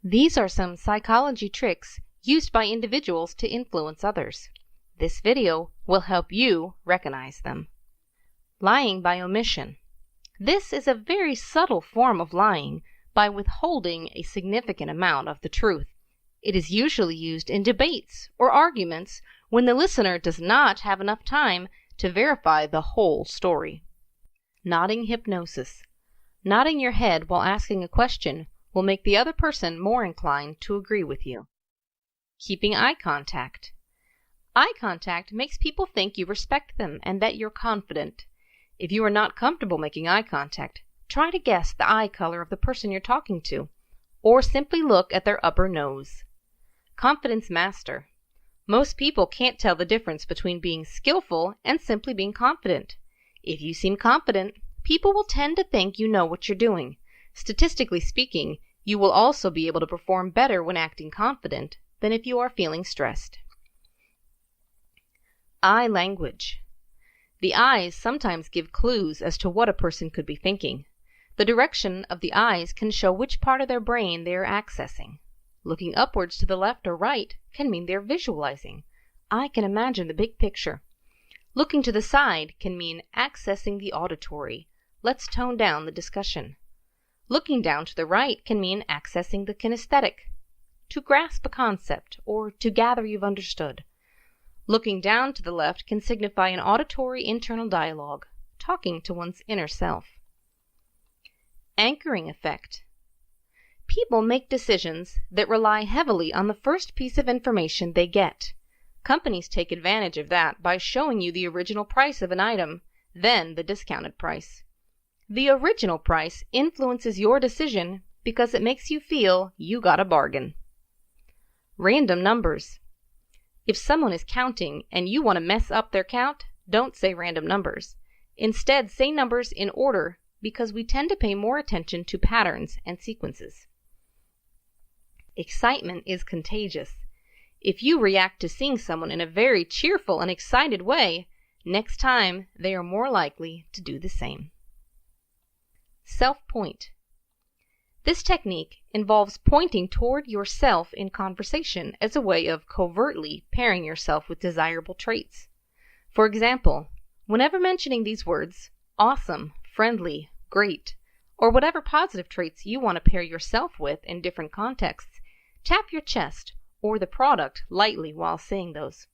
These are some psychology tricks used by individuals to influence others. This video will help you recognize them. Lying by omission. This is a very subtle form of lying by withholding a significant amount of the truth. It is usually used in debates or arguments when the listener does not have enough time to verify the whole story. Nodding hypnosis. Nodding your head while asking a question will make the other person more inclined to agree with you. Keeping eye contact. Eye contact makes people think you respect them and that you're confident. If you are not comfortable making eye contact, try to guess the eye color of the person you're talking to, or simply look at their upper nose. Confidence master. Most people can't tell the difference between being skillful and simply being confident. If you seem confident, people will tend to think you know what you're doing. Statistically speaking, you will also be able to perform better when acting confident than if you are feeling stressed. Eye language. The eyes sometimes give clues as to what a person could be thinking. The direction of the eyes can show which part of their brain they are accessing. Looking upwards to the left or right can mean they're visualizing. I can imagine the big picture. Looking to the side can mean accessing the auditory. Let's tone down the discussion. Looking down to the right can mean accessing the kinesthetic, to grasp a concept or to gather you've understood. Looking down to the left can signify an auditory internal dialogue, talking to one's inner self. Anchoring effect. People make decisions that rely heavily on the first piece of information they get. Companies take advantage of that by showing you the original price of an item, then the discounted price. The original price influences your decision because it makes you feel you got a bargain. Random numbers. If someone is counting and you want to mess up their count, don't say random numbers. Instead, say numbers in order because we tend to pay more attention to patterns and sequences. Excitement is contagious. If you react to seeing someone in a very cheerful and excited way, next time they are more likely to do the same. Self-point. This technique involves pointing toward yourself in conversation as a way of covertly pairing yourself with desirable traits. For example, whenever mentioning these words, awesome, friendly, great, or whatever positive traits you want to pair yourself with in different contexts, tap your chest or the product lightly while saying those.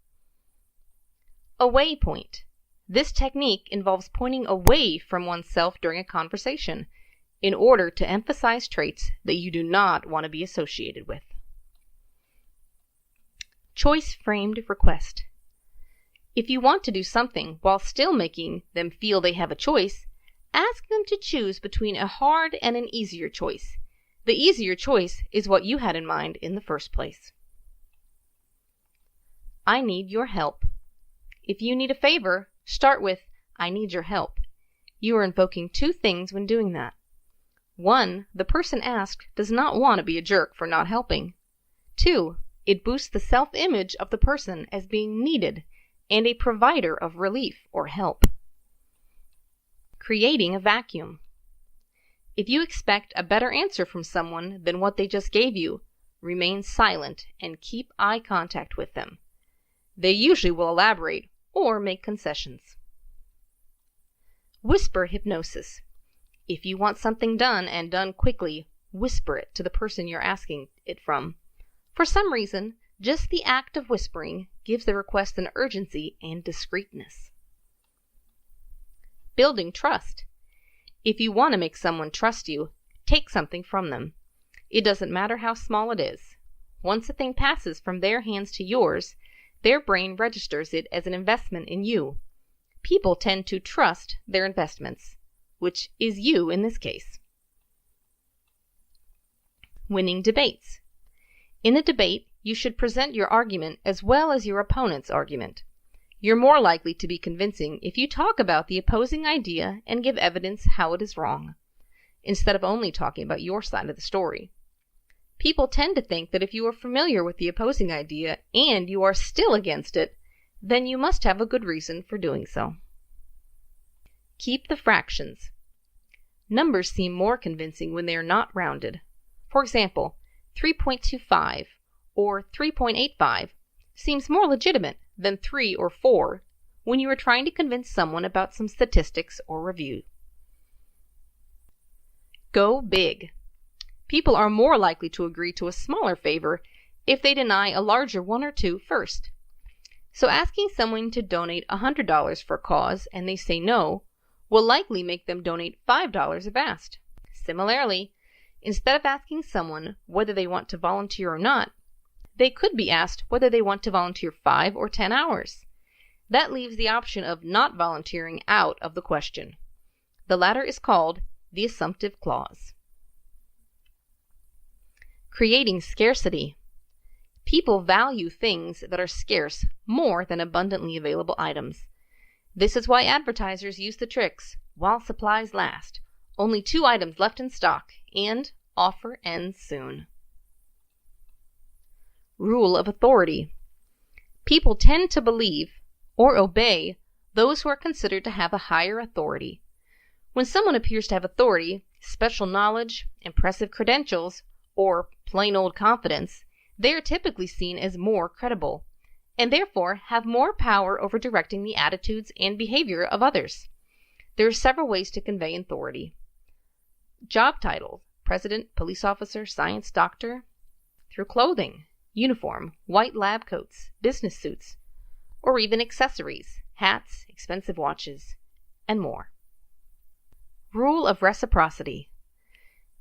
Away point. This technique involves pointing away from oneself during a conversation in order to emphasize traits that you do not want to be associated with. Choice-framed request. If you want to do something while still making them feel they have a choice, ask them to choose between a hard and an easier choice. The easier choice is what you had in mind in the first place. I need your help. If you need a favor, start with, I need your help. You are invoking two things when doing that. One, the person asked does not want to be a jerk for not helping. Two, it boosts the self-image of the person as being needed and a provider of relief or help. Creating a vacuum. If you expect a better answer from someone than what they just gave you, remain silent and keep eye contact with them. They usually will elaborate or make concessions. Whisper hypnosis. If you want something done and done quickly, whisper it to the person you're asking it from. For some reason, just the act of whispering gives the request an urgency and discreetness. Building trust. If you want to make someone trust you, take something from them. It doesn't matter how small it is. Once a thing passes from their hands to yours, their brain registers it as an investment in you. People tend to trust their investments, which is you in this case. Winning debates. In a debate, you should present your argument as well as your opponent's argument. You're more likely to be convincing if you talk about the opposing idea and give evidence how it is wrong, instead of only talking about your side of the story. People tend to think that if you are familiar with the opposing idea and you are still against it, then you must have a good reason for doing so. Keep the fractions. Numbers seem more convincing when they are not rounded. For example, 3.25 or 3.85 seems more legitimate than 3 or 4 when you are trying to convince someone about some statistics or review. Go big. People are more likely to agree to a smaller favor if they deny a larger one or two first. So asking someone to donate $100 for a cause and they say no will likely make them donate $5 if asked. Similarly, instead of asking someone whether they want to volunteer or not, they could be asked whether they want to volunteer 5 or 10 hours. That leaves the option of not volunteering out of the question. The latter is called the assumptive clause. Creating scarcity. People value things that are scarce more than abundantly available items. This is why advertisers use the tricks, while supplies last, only 2 items left in stock, and offer ends soon. Rule of authority. People tend to believe or obey those who are considered to have a higher authority. When someone appears to have authority, special knowledge, impressive credentials, or plain old confidence, they are typically seen as more credible, and therefore have more power over directing the attitudes and behavior of others. There are several ways to convey authority. Job titles: president, police officer, science doctor. Through clothing, uniform, white lab coats, business suits, or even accessories, hats, expensive watches, and more. Rule of reciprocity.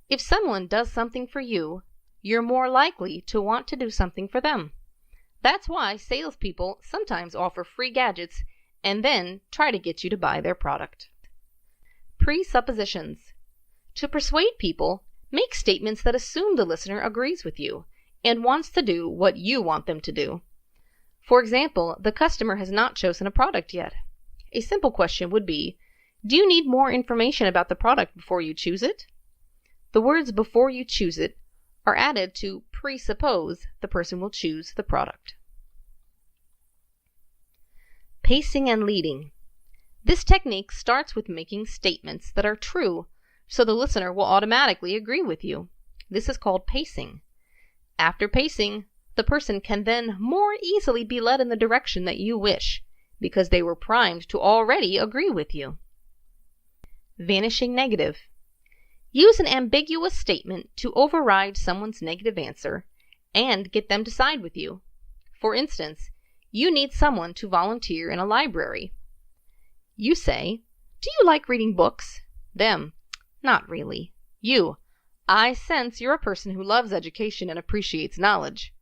If someone does something for you, you're more likely to want to do something for them. That's why salespeople sometimes offer free gadgets and then try to get you to buy their product. Presuppositions. To persuade people, make statements that assume the listener agrees with you and wants to do what you want them to do. For example, the customer has not chosen a product yet. A simple question would be, do you need more information about the product before you choose it? The words "before you choose it" are added to presuppose the person will choose the product. Pacing and leading. This technique starts with making statements that are true, so the listener will automatically agree with you. This is called pacing. After pacing, the person can then more easily be led in the direction that you wish, because they were primed to already agree with you. Vanishing negative. Use an ambiguous statement to override someone's negative answer and get them to side with you. For instance, you need someone to volunteer in a library. You say, "Do you like reading books?" Them, "Not really." You, "I sense you're a person who loves education and appreciates knowledge."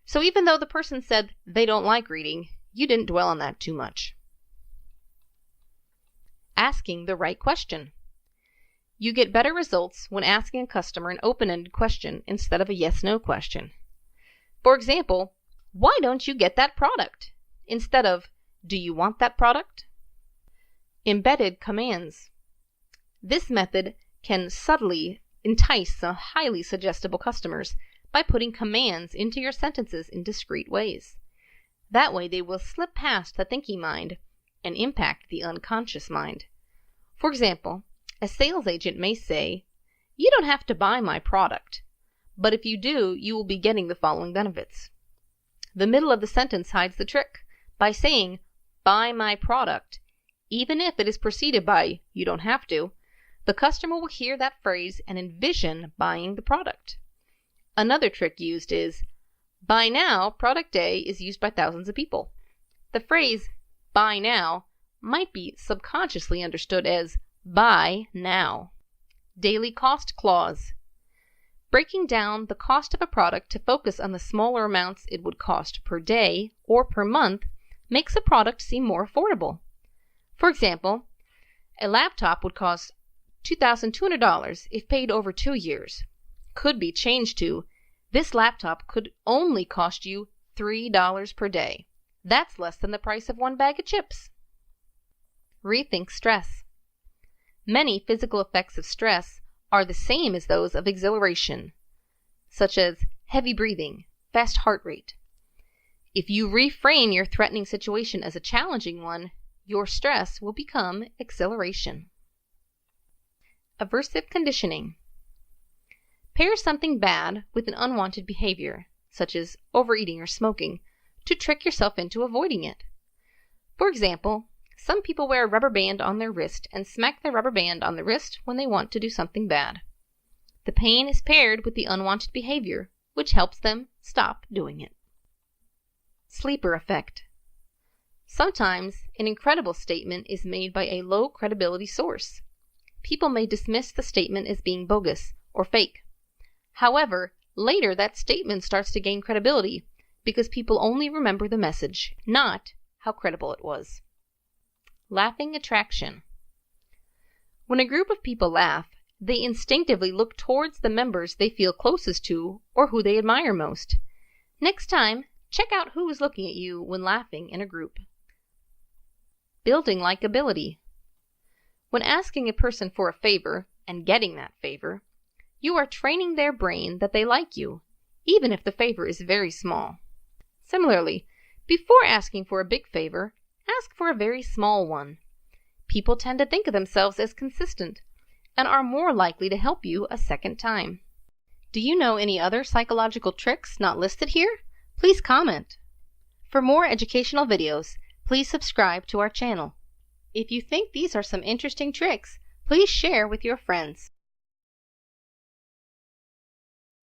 So even though the person said they don't like reading, you didn't dwell on that too much. Asking the right question. You get better results when asking a customer an open-ended question instead of a yes-no question. For example, "Why don't you get that product?" instead of "Do you want that product?" Embedded commands. This method can subtly entice some highly suggestible customers by putting commands into your sentences in discrete ways. That way they will slip past the thinking mind and impact the unconscious mind. For example, a sales agent may say, "You don't have to buy my product, but if you do, you will be getting the following benefits." The middle of the sentence hides the trick. By saying, "Buy my product," even if it is preceded by "you don't have to," the customer will hear that phrase and envision buying the product. Another trick used is, "Buy now, product A is used by thousands of people." The phrase "buy now" might be subconsciously understood as "buy now." Daily cost clause. Breaking down the cost of a product to focus on the smaller amounts it would cost per day or per month makes a product seem more affordable. For example, a laptop would cost $2,200 if paid over 2 years. Could be changed to, "This laptop could only cost you $3 per day. That's less than the price of 1 bag of chips." Rethink stress. Many physical effects of stress are the same as those of exhilaration, such as heavy breathing, fast heart rate. If you reframe your threatening situation as a challenging one, your stress will become exhilaration. Aversive conditioning. Pair something bad with an unwanted behavior, such as overeating or smoking, to trick yourself into avoiding it. For example, some people wear a rubber band on their wrist and smack their rubber band on the wrist when they want to do something bad. The pain is paired with the unwanted behavior, which helps them stop doing it. Sleeper effect. Sometimes an incredible statement is made by a low credibility source. People may dismiss the statement as being bogus or fake. However, later that statement starts to gain credibility because people only remember the message, not how credible it was. Laughing attraction. When a group of people laugh, they instinctively look towards the members they feel closest to or who they admire most. Next time, check out who is looking at you when laughing in a group. Building likability. When asking a person for a favor and getting that favor, you are training their brain that they like you, even if the favor is very small. Similarly, before asking for a big favor, ask for a very small one. People tend to think of themselves as consistent and are more likely to help you a second time. Do you know any other psychological tricks not listed here? Please comment. For more educational videos, please subscribe to our channel. If you think these are some interesting tricks, please share with your friends.